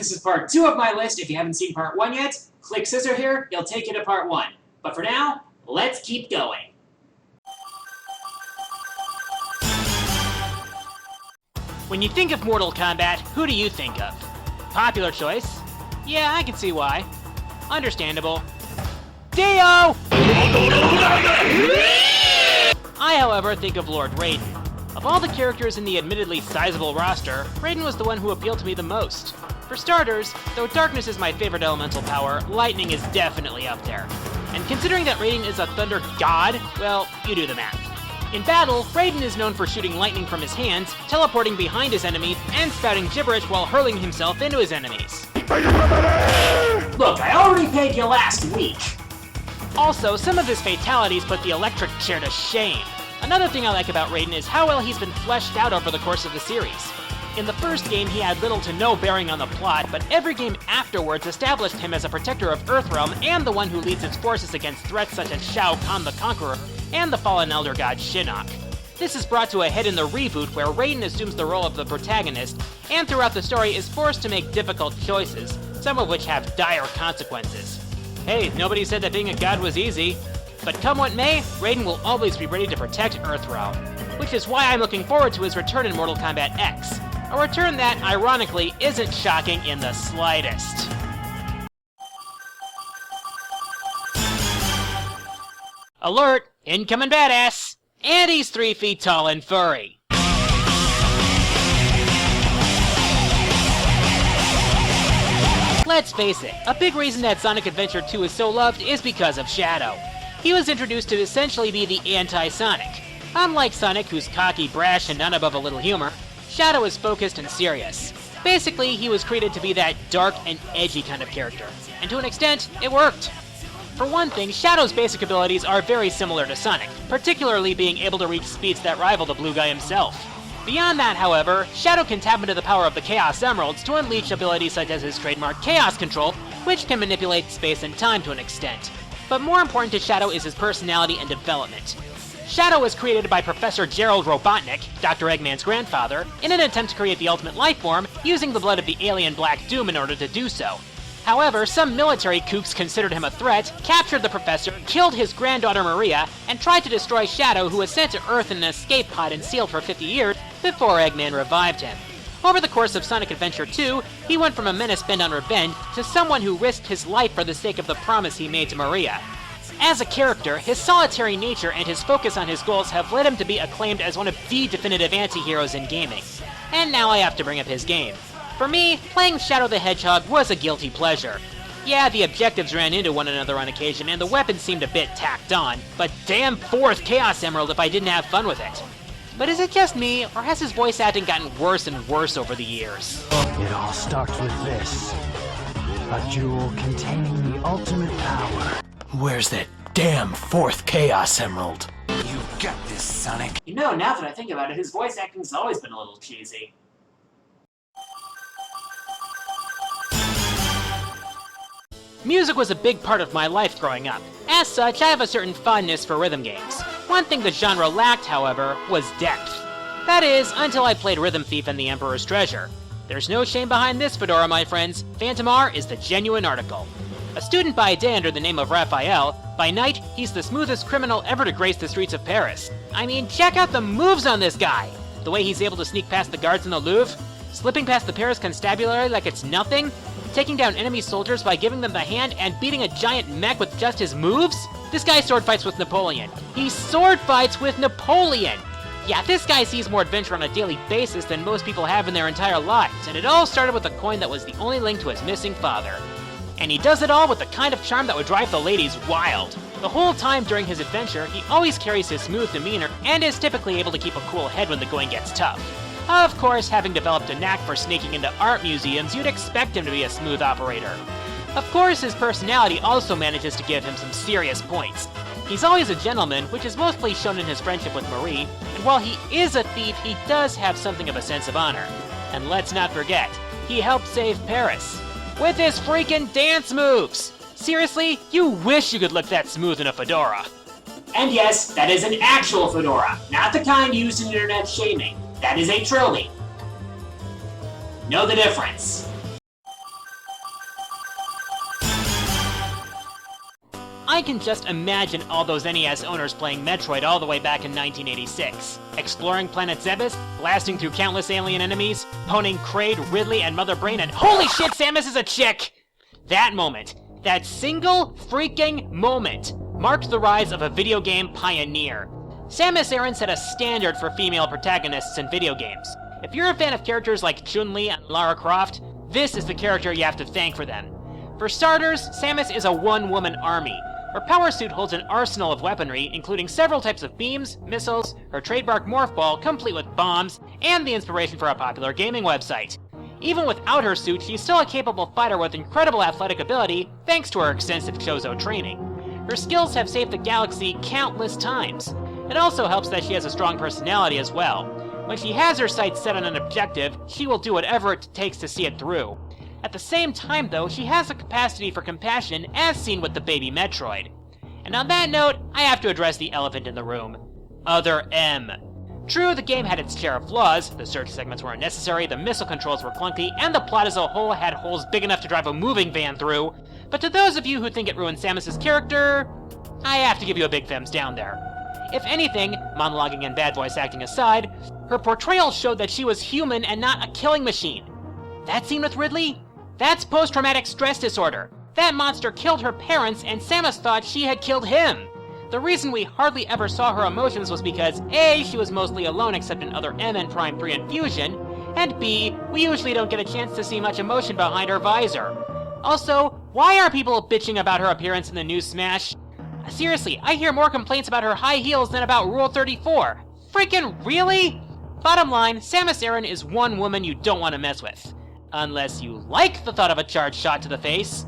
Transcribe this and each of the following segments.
this is part 2 of my list. If you haven't seen part 1 yet, click scissor here, it'll take you to part 1. But for now, let's keep going. When you think of Mortal Kombat, who do you think of? Popular choice? Yeah, I can see why. Understandable. Dio! I, however, think of Lord Raiden. Of all the characters in the admittedly sizable roster, Raiden was the one who appealed to me the most. For starters, though darkness is my favorite elemental power, lightning is definitely up there. And considering that Raiden is a thunder god, well, you do the math. In battle, Raiden is known for shooting lightning from his hands, teleporting behind his enemies, and spouting gibberish while hurling himself into his enemies. Look, I already paid you last week. Also, some of his fatalities put the electric chair to shame. Another thing I like about Raiden is how well he's been fleshed out over the course of the series. In the first game, he had little to no bearing on the plot, but every game afterwards established him as a protector of Earthrealm and the one who leads its forces against threats such as Shao Kahn the Conqueror and the fallen elder god Shinnok. This is brought to a head in the reboot where Raiden assumes the role of the protagonist, and throughout the story is forced to make difficult choices, some of which have dire consequences. Hey, nobody said that being a god was easy. But come what may, Raiden will always be ready to protect Earthrealm, which is why I'm looking forward to his return in Mortal Kombat X. A return that, ironically, isn't shocking in the slightest. Alert! Incoming badass! And he's 3 feet tall and furry. Let's face it, a big reason that Sonic Adventure 2 is so loved is because of Shadow. He was introduced to essentially be the anti-Sonic. Unlike Sonic, who's cocky, brash, and not above a little humor, Shadow is focused and serious. Basically, he was created to be that dark and edgy kind of character. And to an extent, it worked. For one thing, Shadow's basic abilities are very similar to Sonic, particularly being able to reach speeds that rival the blue guy himself. Beyond that, however, Shadow can tap into the power of the Chaos Emeralds to unleash abilities such as his trademark Chaos Control, which can manipulate space and time to an extent. But more important to Shadow is his personality and development. Shadow was created by Professor Gerald Robotnik, Dr. Eggman's grandfather, in an attempt to create the ultimate life form, using the blood of the alien Black Doom in order to do so. However, some military kooks considered him a threat, captured the professor, killed his granddaughter Maria, and tried to destroy Shadow, who was sent to Earth in an escape pod and sealed for 50 years before Eggman revived him. Over the course of Sonic Adventure 2, he went from a menace bent on revenge to someone who risked his life for the sake of the promise he made to Maria. As a character, his solitary nature and his focus on his goals have led him to be acclaimed as one of the definitive anti-heroes in gaming. And now I have to bring up his game. For me, playing Shadow the Hedgehog was a guilty pleasure. Yeah, the objectives ran into one another on occasion and the weapons seemed a bit tacked on, but damn 4th Chaos Emerald if I didn't have fun with it. But is it just me, or has his voice acting gotten worse and worse over the years? It all starts with this. A jewel containing the ultimate power. Where's that damn 4th Chaos Emerald? You got this, Sonic. You know, now that I think about it, his voice acting's always been a little cheesy. Music was a big part of my life growing up. As such, I have a certain fondness for rhythm games. One thing the genre lacked, however, was depth. That is, until I played Rhythm Thief and the Emperor's Treasure. There's no shame behind this fedora, my friends. Phantom R is the genuine article. A student by day under the name of Raphael, by night, he's the smoothest criminal ever to grace the streets of Paris. I mean, check out the moves on this guy! The way he's able to sneak past the guards in the Louvre, slipping past the Paris Constabulary like it's nothing, taking down enemy soldiers by giving them the hand, and beating a giant mech with just his moves? This guy sword fights with Napoleon. He sword fights with Napoleon! Yeah, this guy sees more adventure on a daily basis than most people have in their entire lives, and it all started with a coin that was the only link to his missing father. And he does it all with the kind of charm that would drive the ladies wild. The whole time during his adventure, he always carries his smooth demeanor and is typically able to keep a cool head when the going gets tough. Of course, having developed a knack for sneaking into art museums, you'd expect him to be a smooth operator. Of course, his personality also manages to give him some serious points. He's always a gentleman, which is mostly shown in his friendship with Marie, and while he is a thief, he does have something of a sense of honor. And let's not forget, he helped save Paris. With his freaking dance moves! Seriously, you wish you could look that smooth in a fedora. And yes, that is an actual fedora, not the kind used in internet shaming. That is a trilby. Know the difference. I can just imagine all those NES owners playing Metroid all the way back in 1986. Exploring Planet Zebes, blasting through countless alien enemies, poning Kraid, Ridley, and Mother Brain, and holy shit, Samus is a chick! That moment, that single freaking moment, marked the rise of a video game pioneer. Samus Aran set a standard for female protagonists in video games. If you're a fan of characters like Chun-Li and Lara Croft, this is the character you have to thank for them. For starters, Samus is a one-woman army. Her power suit holds an arsenal of weaponry, including several types of beams, missiles, her trademark morph ball, complete with bombs, and the inspiration for a popular gaming website. Even without her suit, she's still a capable fighter with incredible athletic ability, thanks to her extensive Chozo training. Her skills have saved the galaxy countless times. It also helps that she has a strong personality as well. When she has her sights set on an objective, she will do whatever it takes to see it through. At the same time, though, she has a capacity for compassion, as seen with the baby Metroid. And on that note, I have to address the elephant in the room. Other M. True, the game had its share of flaws, the search segments were unnecessary, the missile controls were clunky, and the plot as a whole had holes big enough to drive a moving van through, but to those of you who think it ruined Samus's character, I have to give you a big thumbs down there. If anything, monologuing and bad voice acting aside, her portrayal showed that she was human and not a killing machine. That scene with Ridley? That's post-traumatic stress disorder. That monster killed her parents and Samus thought she had killed him. The reason we hardly ever saw her emotions was because A, she was mostly alone except in other M and Prime 3 and Fusion, and B, we usually don't get a chance to see much emotion behind her visor. Also, why are people bitching about her appearance in the new Smash? Seriously, I hear more complaints about her high heels than about Rule 34. Freaking really? Bottom line, Samus Aran is one woman you don't want to mess with. Unless you like the thought of a charged shot to the face.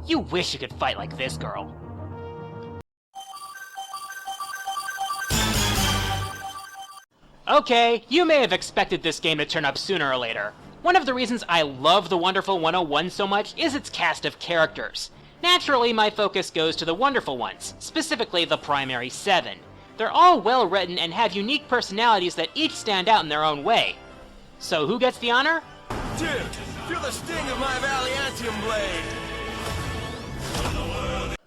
You wish you could fight like this girl. Okay, you may have expected this game to turn up sooner or later. One of the reasons I love the Wonderful 101 so much is its cast of characters. Naturally, my focus goes to the wonderful ones, specifically the primary 7. They're all well written and have unique personalities that each stand out in their own way. So who gets the honor? Dude, feel the sting of my Valiantium blade!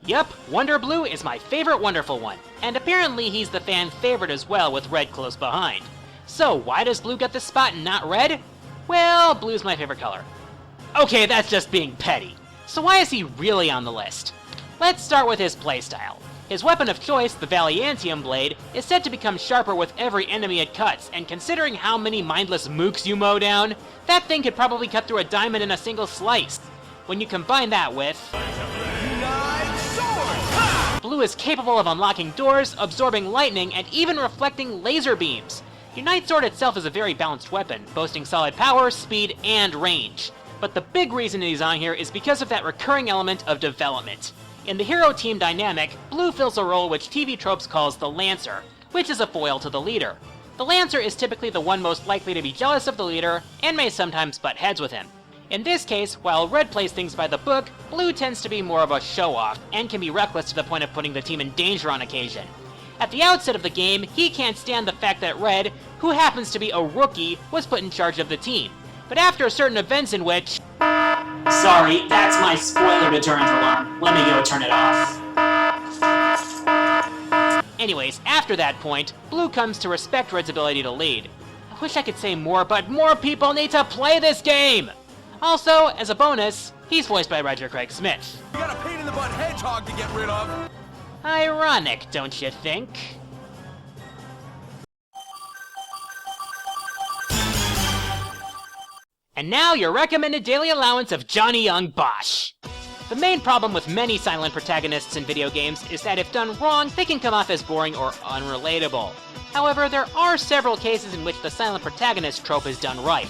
Yup, Wonder Blue is my favorite wonderful one, and apparently he's the fan favorite as well with Red close behind. So why does Blue get this spot and not Red? Well, Blue's my favorite color. Okay, that's just being petty. So why is he really on the list? Let's start with his playstyle. His weapon of choice, the Valiantium blade, is said to become sharper with every enemy it cuts, and considering how many mindless mooks you mow down, that thing could probably cut through a diamond in a single slice. When you combine that with... Blue is capable of unlocking doors, absorbing lightning, and even reflecting laser beams. Unite Sword itself is a very balanced weapon, boasting solid power, speed, and range. But the big reason he's on here is because of that recurring element of development. In the hero-team dynamic, Blue fills a role which TV Tropes calls the Lancer, which is a foil to the leader. The Lancer is typically the one most likely to be jealous of the leader, and may sometimes butt heads with him. In this case, while Red plays things by the book, Blue tends to be more of a show-off, and can be reckless to the point of putting the team in danger on occasion. At the outset of the game, he can't stand the fact that Red, who happens to be a rookie, was put in charge of the team. But after certain events in which... Sorry, that's my spoiler deterrent alarm. Let me go turn it off. Anyways, after that point, Blue comes to respect Red's ability to lead. I wish I could say more, but more people need to play this game! Also, as a bonus, he's voiced by Roger Craig Smith. You got a pain-in-the-butt hedgehog to get rid of! Ironic, don't you think? And now your recommended daily allowance of Johnny Young Bosch. The main problem with many silent protagonists in video games is that if done wrong, they can come off as boring or unrelatable. However, there are several cases in which the silent protagonist trope is done right.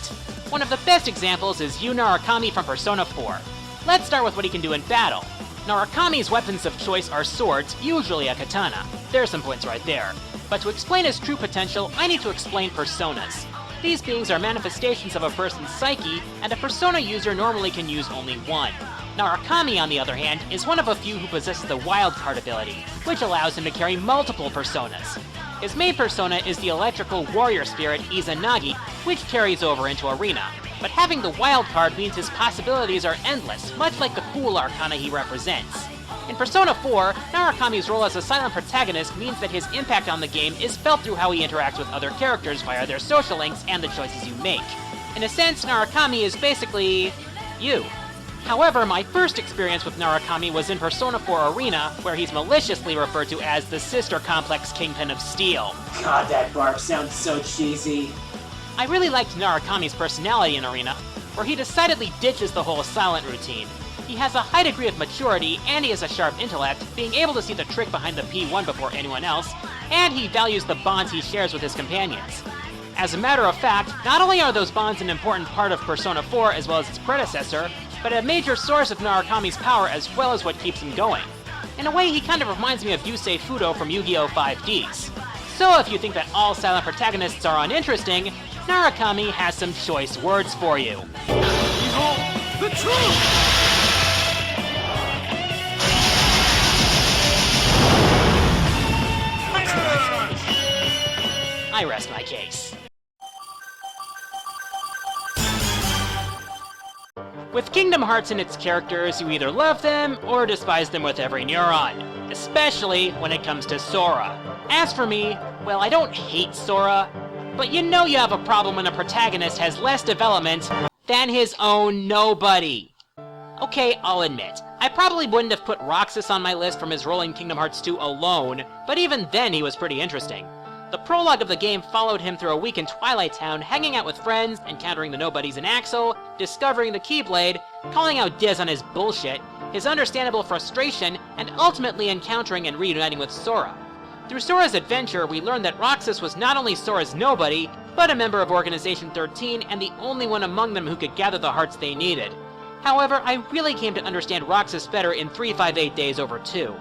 One of the best examples is Yu Narukami from Persona 4. Let's start with what he can do in battle. Narukami's weapons of choice are swords, usually a katana. There's some points right there. But to explain his true potential, I need to explain personas. These beings are manifestations of a person's psyche, and a persona user normally can use only one. Narukami, on the other hand, is one of a few who possesses the wildcard ability, which allows him to carry multiple personas. His main persona is the electrical warrior spirit Izanagi, which carries over into Arena. But having the wildcard means his possibilities are endless, much like the cool arcana he represents. In Persona 4, Narukami's role as a silent protagonist means that his impact on the game is felt through how he interacts with other characters via their social links and the choices you make. In a sense, Narukami is basically you. However, my first experience with Narukami was in Persona 4 Arena, where he's maliciously referred to as the sister complex kingpin of steel. God, that bark sounds so cheesy. I really liked Narukami's personality in Arena, where he decidedly ditches the whole silent routine. He has a high degree of maturity, and he has a sharp intellect, being able to see the trick behind the P1 before anyone else, and he values the bonds he shares with his companions. As a matter of fact, not only are those bonds an important part of Persona 4 as well as its predecessor, but a major source of Narukami's power as well as what keeps him going. In a way, he kind of reminds me of Yusei Fudo from Yu-Gi-Oh! 5Ds. So if you think that all silent protagonists are uninteresting, Narukami has some choice words for you. Behold the truth! I rest my case. With Kingdom Hearts and its characters, you either love them or despise them with every neuron, especially when it comes to Sora. As for me, well, I don't hate Sora, but you know you have a problem when a protagonist has less development than his own nobody. Okay, I'll admit, I probably wouldn't have put Roxas on my list from his role in Kingdom Hearts 2 alone, but even then he was pretty interesting. The prologue of the game followed him through a week in Twilight Town, hanging out with friends, encountering the nobodies in Axel, discovering the Keyblade, calling out Diz on his bullshit, his understandable frustration, and ultimately encountering and reuniting with Sora. Through Sora's adventure, we learned that Roxas was not only Sora's nobody, but a member of Organization 13 and the only one among them who could gather the hearts they needed. However, I really came to understand Roxas better in 358 Days Over 2.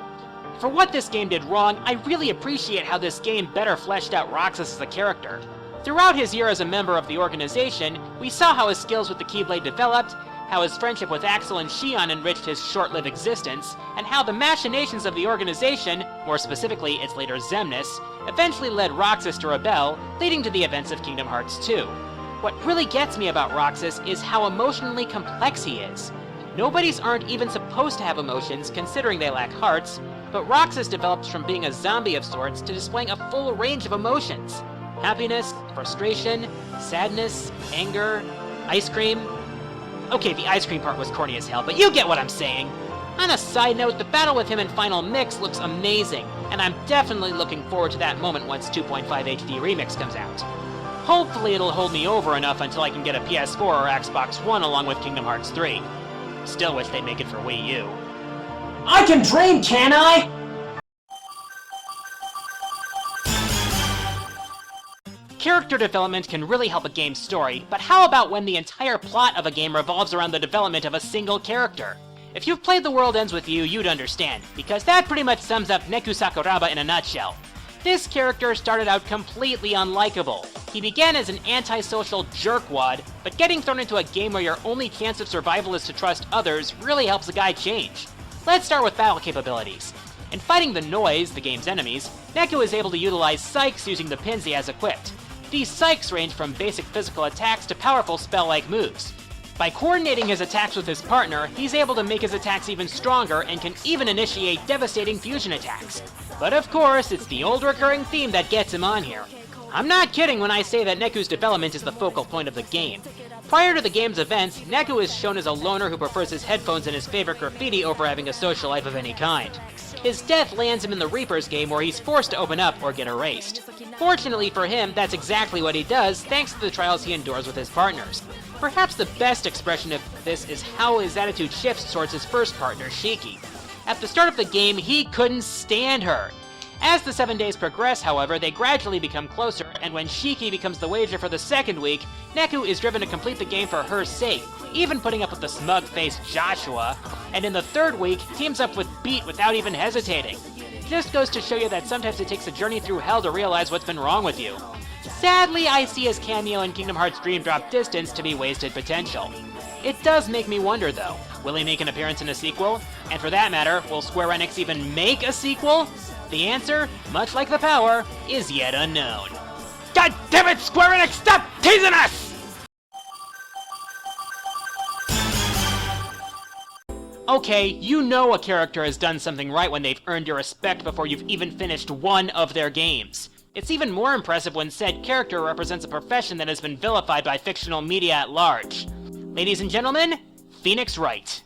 For what this game did wrong, I really appreciate how this game better fleshed out Roxas as a character. Throughout his year as a member of the organization, we saw how his skills with the Keyblade developed, how his friendship with Axel and Xion enriched his short-lived existence, and how the machinations of the organization, more specifically its leader Xemnas, eventually led Roxas to rebel, leading to the events of Kingdom Hearts 2. What really gets me about Roxas is how emotionally complex he is. Nobodies aren't even supposed to have emotions, considering they lack hearts, but Roxas develops from being a zombie of sorts to displaying a full range of emotions. Happiness, frustration, sadness, anger, ice cream. Okay, the ice cream part was corny as hell, but you get what I'm saying. On a side note, the battle with him in Final Mix looks amazing, and I'm definitely looking forward to that moment once 2.5 HD Remix comes out. Hopefully it'll hold me over enough until I can get a PS4 or Xbox One along with Kingdom Hearts 3. Still wish they'd make it for Wii U. I can dream, can I? Character development can really help a game's story, but how about when the entire plot of a game revolves around the development of a single character? If you've played The World Ends With You, you'd understand, because that pretty much sums up Neku Sakuraba in a nutshell. This character started out completely unlikable. He began as an antisocial jerkwad, but getting thrown into a game where your only chance of survival is to trust others really helps a guy change. Let's start with battle capabilities. In fighting the Noise, the game's enemies, Neku is able to utilize Psychs using the pins he has equipped. These Psychs range from basic physical attacks to powerful spell-like moves. By coordinating his attacks with his partner, he's able to make his attacks even stronger and can even initiate devastating fusion attacks. But of course, it's the old recurring theme that gets him on here. I'm not kidding when I say that Neku's development is the focal point of the game. Prior to the game's events, Neku is shown as a loner who prefers his headphones and his favorite graffiti over having a social life of any kind. His death lands him in the Reaper's game where he's forced to open up or get erased. Fortunately for him, that's exactly what he does thanks to the trials he endures with his partners. Perhaps the best expression of this is how his attitude shifts towards his first partner, Shiki. At the start of the game, he couldn't stand her. As the 7 days progress, however, they gradually become closer, and when Shiki becomes the wager for the second week, Neku is driven to complete the game for her sake, even putting up with the smug-faced Joshua, and in the third week, teams up with Beat without even hesitating. Just goes to show you that sometimes it takes a journey through hell to realize what's been wrong with you. Sadly, I see his cameo in Kingdom Hearts Dream Drop Distance to be wasted potential. It does make me wonder, though, will he make an appearance in a sequel? And for that matter, will Square Enix even make a sequel? The answer, much like the power, is yet unknown. God damn it, Square Enix, stop teasing us! Okay, you know a character has done something right when they've earned your respect before you've even finished one of their games. It's even more impressive when said character represents a profession that has been vilified by fictional media at large. Ladies and gentlemen, Phoenix Wright.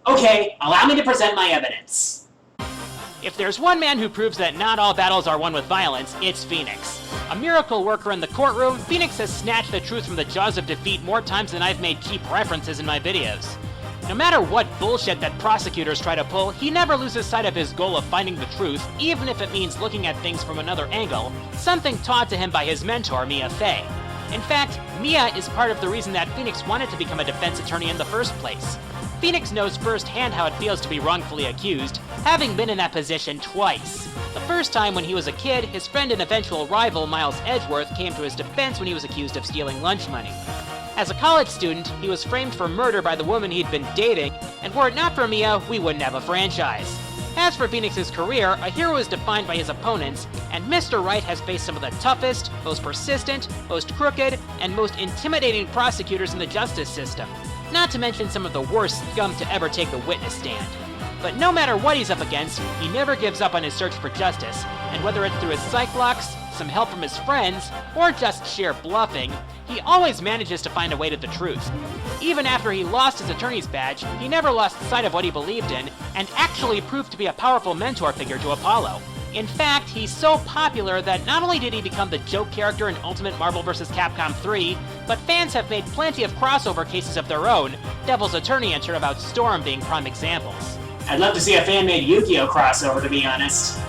Okay, allow me to present my evidence. If there's one man who proves that not all battles are won with violence, it's Phoenix. A miracle worker in the courtroom, Phoenix has snatched the truth from the jaws of defeat more times than I've made cheap references in my videos. No matter what bullshit that prosecutors try to pull, he never loses sight of his goal of finding the truth, even if it means looking at things from another angle, something taught to him by his mentor, Mia Fey. In fact, Mia is part of the reason that Phoenix wanted to become a defense attorney in the first place. Phoenix knows firsthand how it feels to be wrongfully accused, having been in that position twice. The first time when he was a kid, his friend and eventual rival Miles Edgeworth came to his defense when he was accused of stealing lunch money. As a college student, he was framed for murder by the woman he'd been dating, and were it not for Mia, we wouldn't have a franchise. As for Phoenix's career, a hero is defined by his opponents, and Mr. Wright has faced some of the toughest, most persistent, most crooked, and most intimidating prosecutors in the justice system. Not to mention some of the worst scum to ever take the witness stand. But no matter what he's up against, he never gives up on his search for justice, and whether it's through his psych blocks, some help from his friends, or just sheer bluffing, he always manages to find a way to the truth. Even after he lost his attorney's badge, he never lost sight of what he believed in, and actually proved to be a powerful mentor figure to Apollo. In fact, he's so popular that not only did he become the joke character in Ultimate Marvel vs. Capcom 3, but fans have made plenty of crossover cases of their own, Devil's Attorney and Turnabout Storm being prime examples. I'd love to see a fan-made Yu-Gi-Oh! Crossover, to be honest.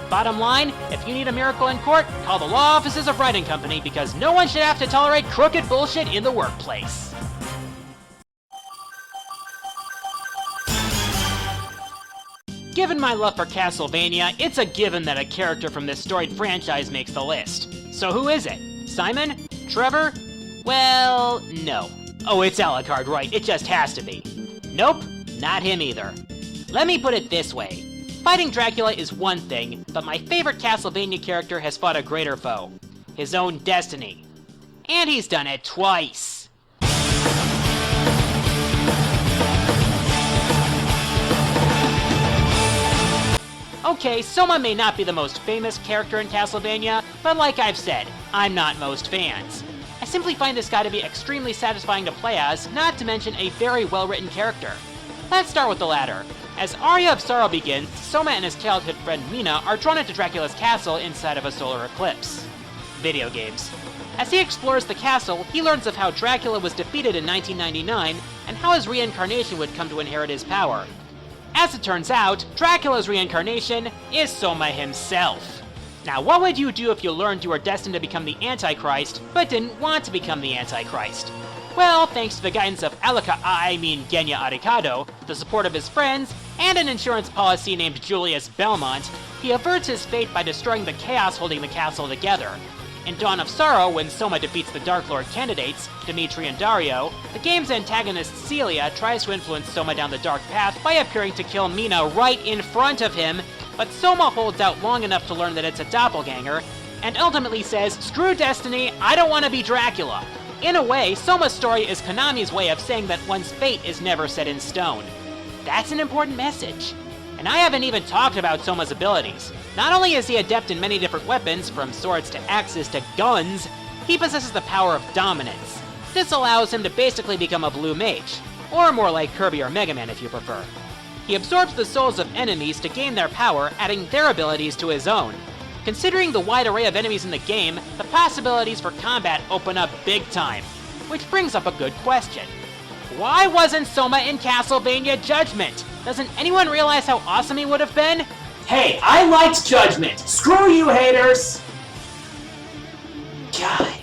Bottom line, if you need a miracle in court, call the law offices of Wright & Company, because no one should have to tolerate crooked bullshit in the workplace. Given my love for Castlevania, it's a given that a character from this storied franchise makes the list. So who is it? Simon? Trevor? Well, no. Oh, it's Alucard, right, it just has to be. Nope, not him either. Let me put it this way. Fighting Dracula is one thing, but my favorite Castlevania character has fought a greater foe. His own destiny. And he's done it twice. Okay, Soma may not be the most famous character in Castlevania, but like I've said, I'm not most fans. I simply find this guy to be extremely satisfying to play as, not to mention a very well-written character. Let's start with the latter. As Aria of Sorrow begins, Soma and his childhood friend Mina are drawn into Dracula's castle inside of a solar eclipse. Video games. As he explores the castle, he learns of how Dracula was defeated in 1999, and how his reincarnation would come to inherit his power. As it turns out, Dracula's reincarnation is Soma himself. Now, what would you do if you learned you were destined to become the Antichrist, but didn't want to become the Antichrist? Well, thanks to the guidance of Genya Arikado, the support of his friends, and an insurance policy named Julius Belmont, he averts his fate by destroying the chaos holding the castle together. In Dawn of Sorrow, when Soma defeats the Dark Lord candidates, Dimitri and Dario, the game's antagonist Celia tries to influence Soma down the dark path by appearing to kill Mina right in front of him, but Soma holds out long enough to learn that it's a doppelganger, and ultimately says, "Screw destiny, I don't want to be Dracula." In a way, Soma's story is Konami's way of saying that one's fate is never set in stone. That's an important message. And I haven't even talked about Soma's abilities. Not only is he adept in many different weapons, from swords to axes to guns, he possesses the power of dominance. This allows him to basically become a blue mage, or more like Kirby or Mega Man if you prefer. He absorbs the souls of enemies to gain their power, adding their abilities to his own. Considering the wide array of enemies in the game, the possibilities for combat open up big time. Which brings up a good question. Why wasn't Soma in Castlevania Judgment? Doesn't anyone realize how awesome he would have been? Hey, I liked Judgment! Screw you, haters! God.